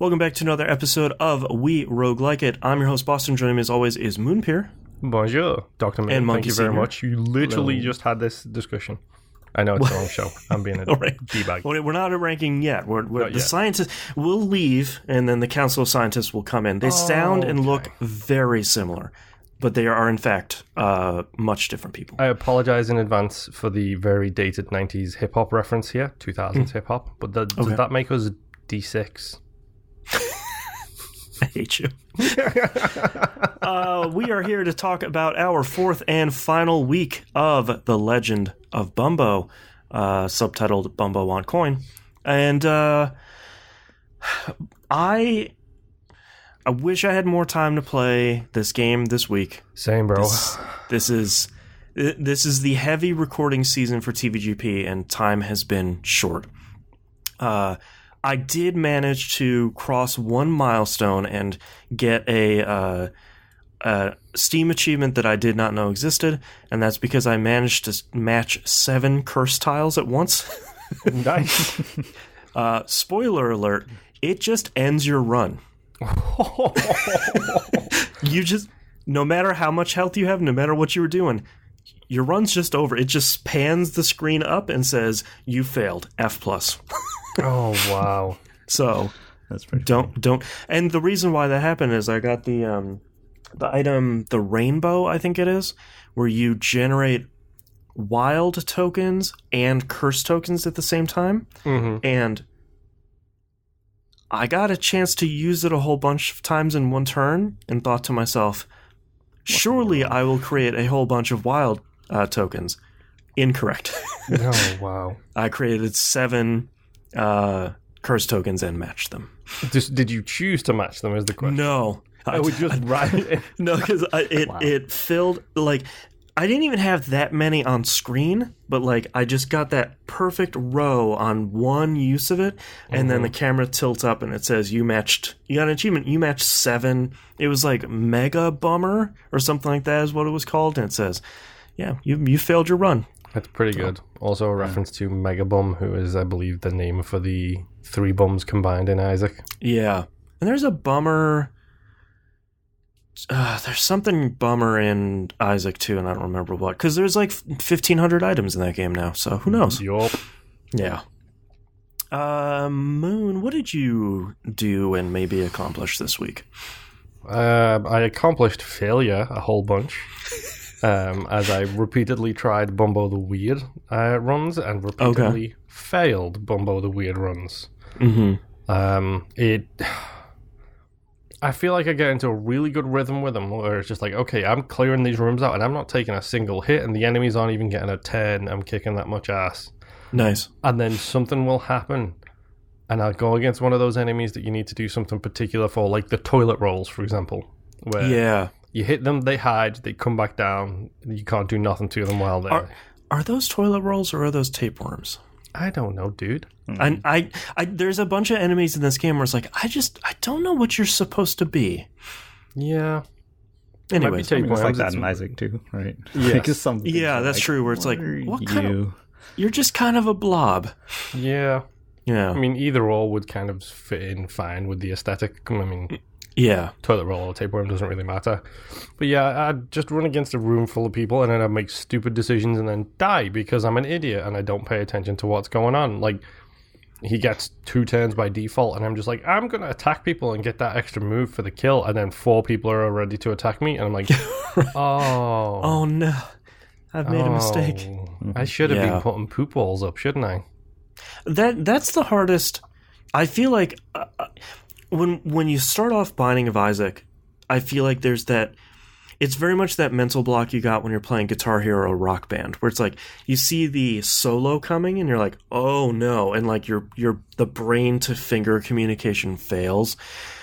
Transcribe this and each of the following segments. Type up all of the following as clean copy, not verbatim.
Welcome back to another episode of We Roguelike It. I'm your host, Boston. Joining me as always is Moonpier. Bonjour, Dr. Min. And Thank you very Senior. much. You literally just had this discussion. I know it's the wrong show. I'm being a Right. D-bag. We're not at ranking yet. Not The yet. scientists will leave, and then the Council of Scientists will come in. They sound and look very similar, but they are, in fact, much different people. I apologize in advance for the very dated 90s hip-hop reference here, 2000s hip-hop, but does that make us D6? I hate you. We are here to talk about our fourth and final week of The Legend of Bumbo, subtitled Bumbo on Coin. And I wish I had more time to play this game this week. Same, bro. This is the heavy recording season for TVGP, and time has been short. I did manage to cross one milestone and get a Steam achievement that I did not know existed, and that's because I managed to match 7 curse tiles at once. Nice. Spoiler alert, it just ends your run. You just, no matter how much health you have, no matter what you were doing, your run's just over. It just pans the screen up and says, you failed, F+. Oh, wow. So That's pretty don't. And the reason why that happened is I got the item, the rainbow, I think it is, where you generate wild tokens and curse tokens at the same time. Mm-hmm. And I got a chance to use it a whole bunch of times in one turn and thought to myself, surely I will create a whole bunch of wild tokens. Incorrect. Oh, wow. I created 7 curse tokens and matched them. Did you choose to match them is the question? No. I would just right. No, because it filled, like, I didn't even have that many on screen, but, like, I just got that perfect row on one use of it, and then the camera tilts up and it says, you got an achievement, you matched 7. It was like Mega Bummer or something like that is what it was called, and it says, yeah, you failed your run. That's pretty good. Also a reference to Mega Bum, who is, I believe, the name for the 3 bums combined in Isaac. Yeah. And there's a bummer. There's something bummer in Isaac, too, and I don't remember what. Because there's like 1,500 items in that game now, so who knows? Yup. Yeah. Moon, what did you do and maybe accomplish this week? I accomplished failure a whole bunch. As I repeatedly tried Bumbo the Weird runs and repeatedly failed Bumbo the Weird runs. Mm-hmm. I feel like I get into a really good rhythm with them where it's just like, okay, I'm clearing these rooms out and I'm not taking a single hit and the enemies aren't even getting a 10. I'm kicking that much ass. Nice. And then something will happen and I'll go against one of those enemies that you need to do something particular for, like the toilet rolls, for example. Where you hit them, they hide, they come back down, and you can't do nothing to them while they're... Are those toilet rolls or are those tapeworms? I don't know, dude. And I there's a bunch of enemies in this game where it's like, I don't know what you're supposed to be. Yeah. Anyways, it's like that in Isaac too, right? Yes. Yeah, that's true, where it's like, what kind you? you're just kind of a blob. Yeah. Yeah. I mean, either or would kind of fit in fine with the aesthetic. I mean... Yeah. Toilet roll or tapeworm doesn't really matter. But yeah, I'd just run against a room full of people and then I'd make stupid decisions and then die because I'm an idiot and I don't pay attention to what's going on. Like, he gets 2 turns by default and I'm just like, I'm going to attack people and get that extra move for the kill. And then 4 people are ready to attack me. And I'm like, oh. Oh, no. I've made a mistake. I should have been putting poop walls up, shouldn't I? That's the hardest. I feel like... When you start off Binding of Isaac, I feel like there's that... It's very much that mental block you got when you're playing Guitar Hero or Rock Band, where it's like, you see the solo coming, and you're like, oh no, and like the brain-to-finger communication fails.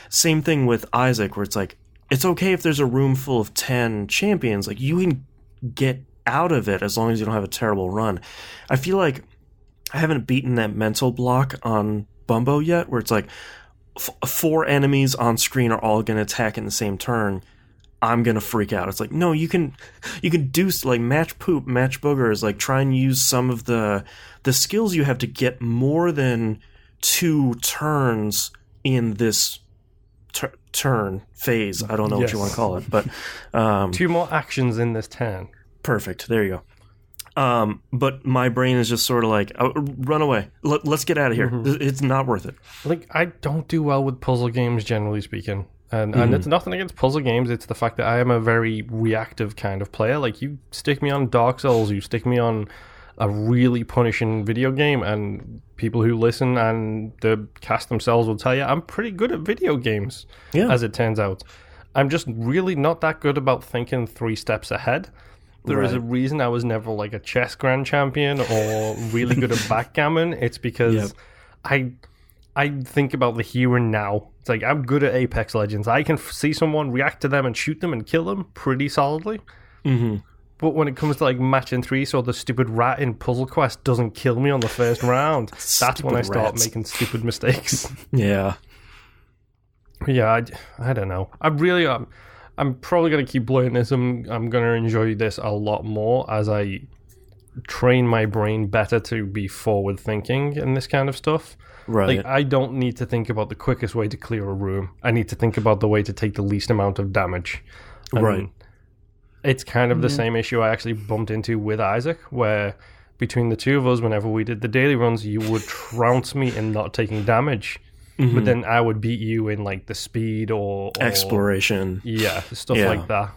Same thing with Isaac, where it's like, it's okay if there's a room full of 10 champions, like, you can get out of it as long as you don't have a terrible run. I feel like I haven't beaten that mental block on Bumbo yet, where it's like, 4 enemies on screen are all going to attack in the same turn. I'm going to freak out. It's like, no, you can do, like, match poop, match boogers, like, try and use some of the skills you have to get more than 2 turns in this turn phase. I don't know what you want to call it, but 2 more actions in this turn. Perfect. There you go. But my brain is just sort of like, run away. Let's get out of here. It's not worth it. Like, I don't do well with puzzle games, generally speaking. And it's nothing against puzzle games. It's the fact that I am a very reactive kind of player. Like, you stick me on Dark Souls, you stick me on a really punishing video game, and people who listen and the cast themselves will tell you I'm pretty good at video games, as it turns out. I'm just really not that good about thinking 3 steps ahead. There is a reason I was never like a chess grand champion or really good at backgammon. It's because I think about the here and now. It's like, I'm good at Apex Legends. I can see someone, react to them, and shoot them and kill them pretty solidly. But when it comes to like matching 3, so the stupid rat in Puzzle Quest doesn't kill me on the first round, that's when I start making stupid mistakes. Yeah. I don't know. I'm probably going to keep playing this. I'm going to enjoy this a lot more as I train my brain better to be forward thinking in this kind of stuff. Right. Like, I don't need to think about the quickest way to clear a room. I need to think about the way to take the least amount of damage. And right. It's kind of the same issue I actually bumped into with Isaac, where between the two of us, whenever we did the daily runs, you would trounce me in not taking damage. But then I would beat you in like the speed or exploration. Yeah, stuff like that.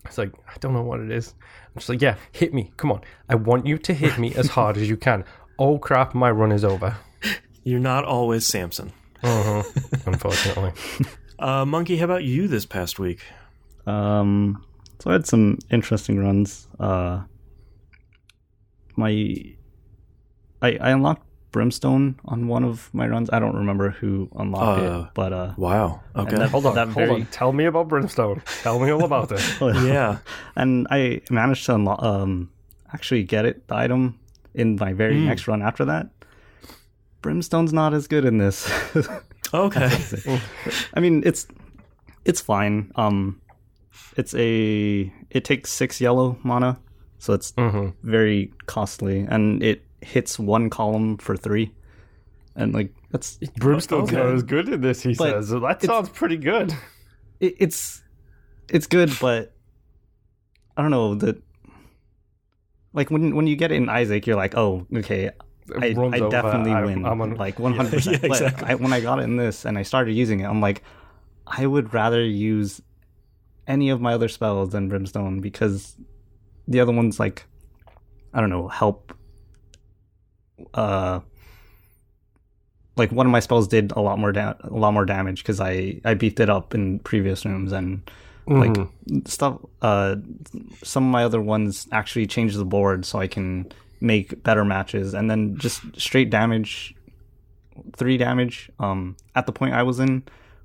It's like, I don't know what it is. I'm just like, yeah, hit me. Come on. I want you to hit me as hard as you can. Oh crap, my run is over. You're not always Samson. Unfortunately. Monkey, how about you this past week? So I had some interesting runs. I unlocked Brimstone on one of my runs. I don't remember who unlocked it, but wow. Okay. Hold on. Tell me about Brimstone. Tell me all about it. Yeah. And I managed to actually get it, the item, in my very next run after that. Brimstone's not as good in this. Okay. I mean, it's fine. It takes 6 yellow mana, so it's very costly, and it hits 1 column for 3, and like that's Brimstone's not as good in this. He says that sounds pretty good. It's good, but I don't know that. Like when you get it in Isaac, you're like, oh, okay, I definitely win, like 100%. Yeah, exactly. But when I got it in this and I started using it, I'm like, I would rather use any of my other spells than Brimstone, because the other ones, like, I don't know, help. Like one of my spells did a lot more damage because I beefed it up in previous rooms, and like stuff. Some of my other ones actually change the board so I can make better matches, and then just straight damage, 3 damage. At the point I was in,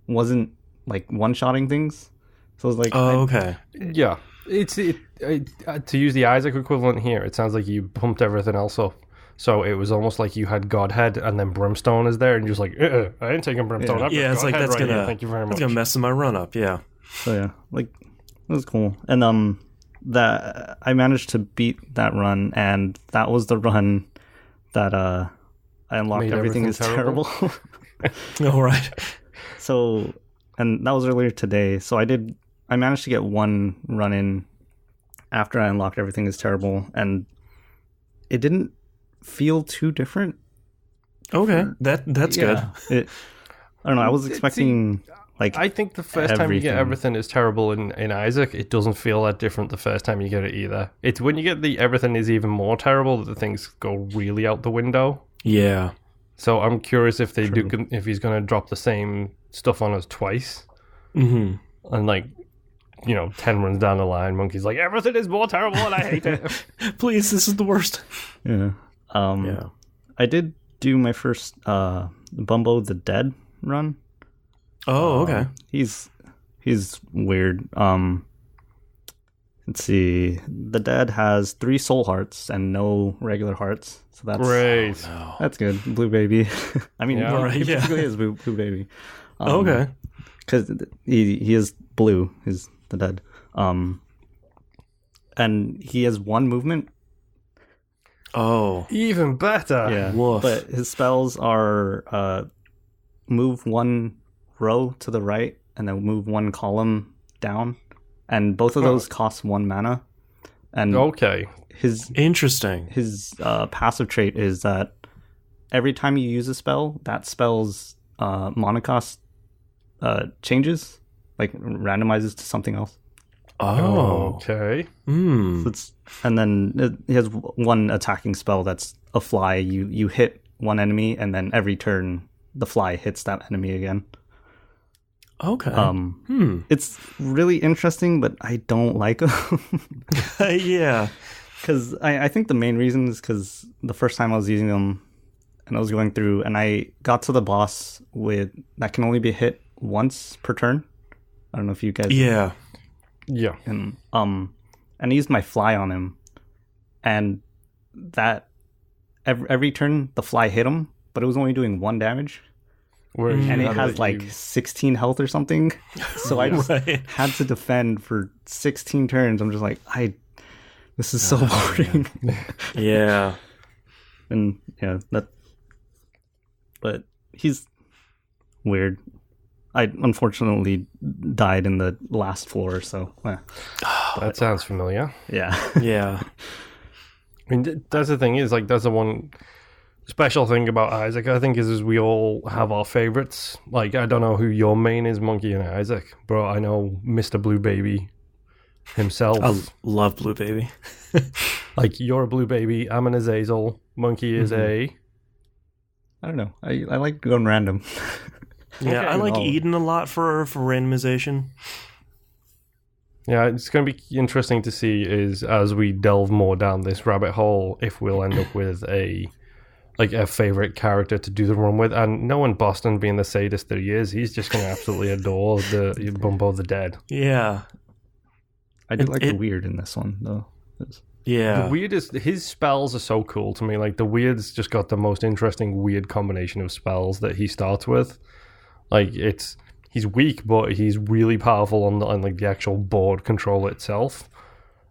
wasn't like one-shotting things. So I was like, okay. Yeah. To use the Isaac equivalent here, it sounds like you pumped everything else up. So it was almost like you had Godhead and then Brimstone is there, and you're just like, I ain't taking Brimstone up. Yeah, it's like, that's gonna, thank you very much. That's gonna mess with my run up, yeah. So yeah, like, it was cool. And that I managed to beat that run, and that was the run that I unlocked Everything is Terrible. All right. So, and that was earlier today. So I managed to get 1 run in after I unlocked Everything is Terrible, and it didn't feel too different. Okay, that's good. I don't know. I was expecting like. I think the first time you get Everything is Terrible in Isaac, it doesn't feel that different the first time you get it either. It's when you get the Everything is even more terrible that the things go really out the window. Yeah. So I'm curious if if he's going to drop the same stuff on us twice. And like, 10 runs down the line, Monkey's like, everything is more terrible and I hate it. Please, this is the worst. Yeah. I did do my first Bumbo the Dead run. Oh, okay. He's weird. Let's see. The Dead has 3 soul hearts and no regular hearts. So that's great. Oh, no. That's good. Blue baby. I mean, he basically is blue baby. Okay. Because he is blue. He's the Dead. And he has 1 movement. Oh, even better. Yeah. Woof. But his spells are move one row to the right and then move one column down, and both of those cost 1 mana. And Okay. Interesting. his passive trait is that every time you use a spell, that spell's mana cost changes, like randomizes to something else. Oh. Okay. So and then he has one attacking spell that's a fly. You hit one enemy, and then every turn the fly hits that enemy again. Okay. It's really interesting, but I don't like him. Yeah. Because I think the main reason is because the first time I was using them, and I was going through, and I got to the boss with that can only be hit once per turn. I don't know if you guys. Yeah. And I used my fly on him, and that every turn the fly hit him, but it was only doing 1 damage. And it has like 16 health or something. So I just had to defend for 16 turns. I'm just like, this is so boring. Yeah. And yeah, but he's weird. I unfortunately died in the last floor, so That sounds familiar. yeah. Yeah. I mean, that's the thing is, like, that's the one special thing about Isaac, I think, is we all have our favorites. Like, I don't know who your main is, Monkey and Isaac, but I know Mr. Blue Baby himself. I love Blue Baby. Like, you're a Blue Baby, I'm an Azazel, Monkey is a... I don't know. I like going random. Yeah, I like Eden a lot for randomization. Yeah, it's going to be interesting to see is as we delve more down this rabbit hole if we'll end up with a favorite character to do the run with. And knowing Boston being the sadist that he is, he's just going to absolutely adore the Bumbo the Dead. Yeah. I do like the weird in this one, though. Yeah. The weird is his spells are so cool to me. Like, the weird's just got the most interesting weird combination of spells that he starts with. Like, he's weak, but he's really powerful on like the actual board control itself.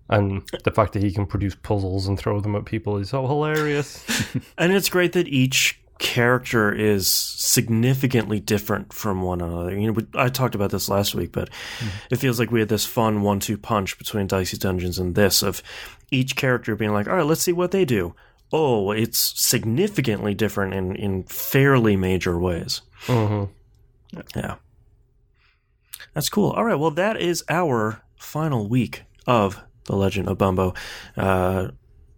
And the fact that he can produce puzzles and throw them at people is so hilarious. And it's great that each character is significantly different from one another. You know, I talked about this last week, but it feels like we had this fun 1-2 punch between Dicey Dungeons and this of each character being like, all right, let's see what they do. Oh, it's significantly different in fairly major ways. Mm-hmm. Yeah. That's cool. All right, well, that is our final week of The Legend of Bumbo.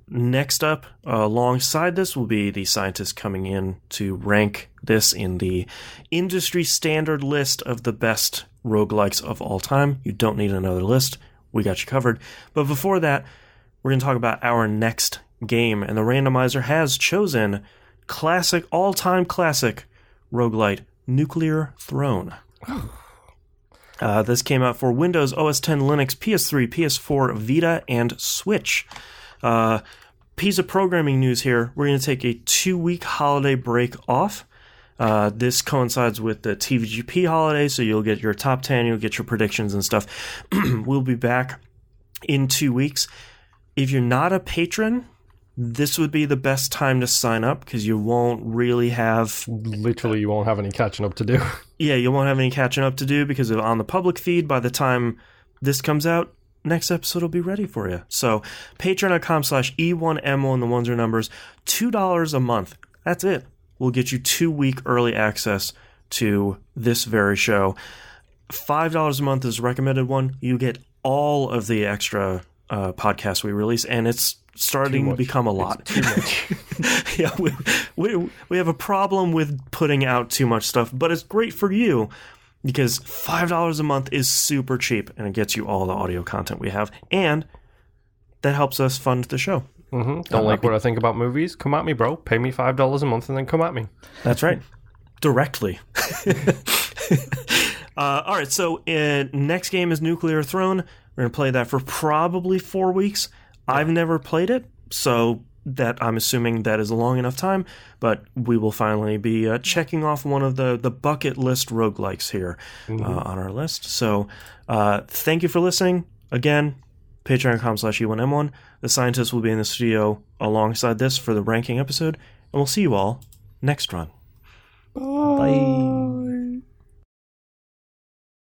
Next up, alongside this, will be the scientists coming in to rank this in the industry standard list of the best roguelikes of all time. You don't need another list. We got you covered. But before that, we're going to talk about our next game, and the randomizer has chosen classic, all-time classic roguelite, Nuclear Throne. This came out for Windows, OS X, Linux, PS3, PS4, Vita, and Switch. Piece of programming news here. We're going to take a 2-week holiday break off. This coincides with the TVGP holiday, so you'll get your top 10, you'll get your predictions and stuff. We'll be back in 2 weeks. If you're not a patron, this would be the best time to sign up because you won't really have... Literally, you won't have any catching up to do. Yeah, you won't have any catching up to do because on the public feed, by the time this comes out, next episode will be ready for you. So, patreon.com/E1M1, the ones are numbers, $2 a month. That's it. We'll get you 2-week early access to this very show. $5 a month is the recommended one. You get all of the extra podcasts we release, and it's starting to become a lot. It's too much. Yeah, we have a problem with putting out too much stuff, but it's great for you because $5 a month is super cheap, and it gets you all the audio content we have, and that helps us fund the show. Mm-hmm. Don't like what I think about movies? Come at me, bro. Pay me $5 a month and then come at me. That's right. Directly. All right, so next game is Nuclear Throne. We're going to play that for probably 4 weeks. I've never played it, so that I'm assuming that is a long enough time, but we will finally be checking off one of the bucket list roguelikes here on our list. So thank you for listening. Again, patreon.com/E1M1. The scientists will be in the studio alongside this for the ranking episode, and we'll see you all next run. Bye.